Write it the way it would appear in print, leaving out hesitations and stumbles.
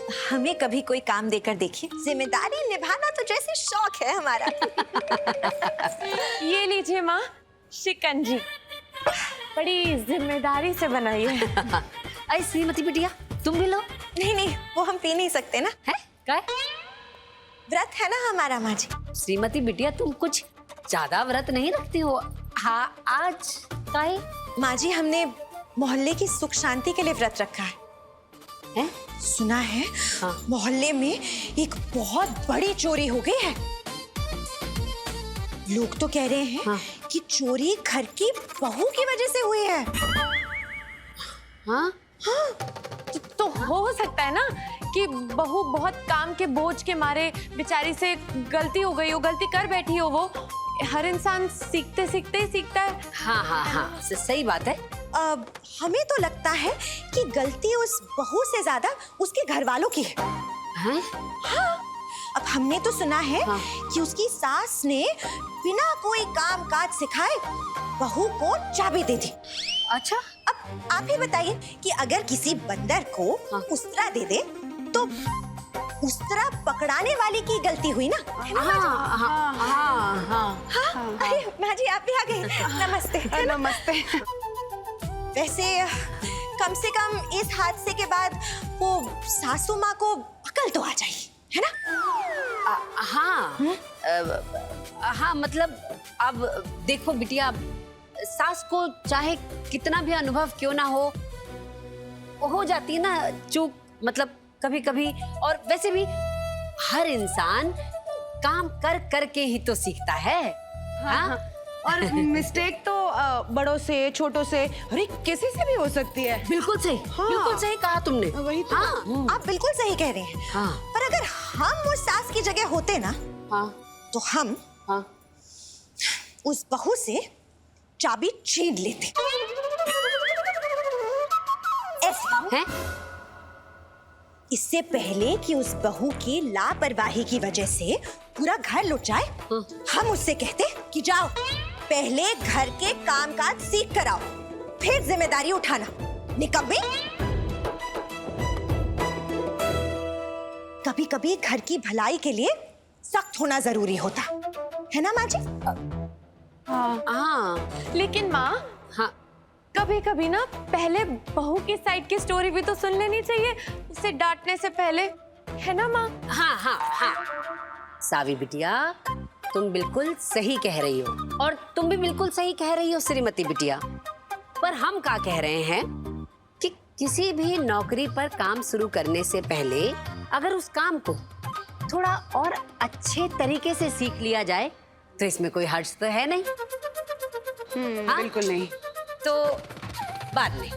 हमें कभी कोई काम देकर देखिए, जिम्मेदारी निभाना तो जैसे शौक है हमारा। ये लीजिए माँ, शिकंजी बड़ी जिम्मेदारी से बनाई है। अरे श्रीमती बिटिया, तुम भी लो। नहीं नहीं, वो हम पी नहीं सकते ना, है क्या? व्रत है ना हमारा माँ जी। श्रीमती बिटिया, तुम कुछ ज्यादा व्रत नहीं रखती हो? हाँ, आज काय? माँ जी, हमने मोहल्ले की सुख शांति के लिए व्रत रखा है। हैं? सुना है हाँ। मोहल्ले में एक बहुत बड़ी चोरी हो गई है। लोग तो कह रहे हैं हाँ। कि चोरी घर की बहू की वजह से हुई है। हाँ? तो हो सकता है ना कि बहू बहुत काम के बोझ के मारे बेचारी से गलती हो गई हो, गलती कर बैठी हो। वो हर इंसान सीखते सीखते ही सीखता है। हाँ हाँ हाँ, सही बात है। अब हमें तो लगता है कि गलती उस बहू से ज्यादा उसके घर वालों की है। हैं? हाँ, अब हमने तो सुना है हाँ। कि उसकी सास ने बिना कोई काम काज सिखाए बहू को चाबी दे दी। अच्छा। अब आप ही बताइए कि अगर किसी बंदर को हाँ। उस्तरा दे दे तो उस्तरा पकड़ाने वाले की गलती हुई ना? है ना? हाँ हाँ हाँ हाँ। हाँ, अरे माँ जी आप भी आ गए। नमस्ते। नमस्ते। वैसे कम से कम इस हादसे के बाद वो सासू माँ को अकल तो आ जाएगी, है ना? हाँ। हाँ, मतलब अब देखो बिटिया, सास को चाहे कितना भी अनुभव क्यों ना हो जाती है ना चूक, मतलब कभी कभी। और वैसे भी हर इंसान काम कर करके ही तो सीखता है। हाँ? और मिस्टेक तो बड़ों से छोटों से, अरे किसी से भी हो सकती है। बिल्कुल सही। हाँ। बिल्कुल सही कहा तुमने। वही तो। हाँ। आप बिल्कुल सही कह रहे हैं। हाँ। पर अगर हम उस सास की जगह होते ना हाँ तो हम हाँ। उस बहू से चाबी छीन लेते। ऐसे हैं? इससे पहले कि उस बहू की लापरवाही की वजह से पूरा घर लुट जाए, हम उससे कहते कि जाओ पहले घर के कामकाज सीख कर आओ, फिर जिम्मेदारी उठाना। निकम्मे। कभी कभी घर की भलाई के लिए सख्त होना जरूरी होता है ना माँ जी? हाँ लेकिन माँ, हाँ। कभी कभी ना पहले बहू की साइड की स्टोरी भी तो सुन लेनी चाहिए, उसे डांटने से पहले, है ना माँ? हाँ हाँ हाँ। सावी बिटिया, तुम बिल्कुल सही कह रही हो, और तुम भी बिल्कुल सही कह रही हो श्रीमती बिटिया। पर हम क्या कह रहे हैं कि किसी भी नौकरी पर काम शुरू करने से पहले अगर उस काम को थोड़ा और अच्छे तरीके से सीख लिया जाए तो इसमें कोई हर्ज तो है नहीं। हाँ? बिल्कुल नहीं। तो बाद में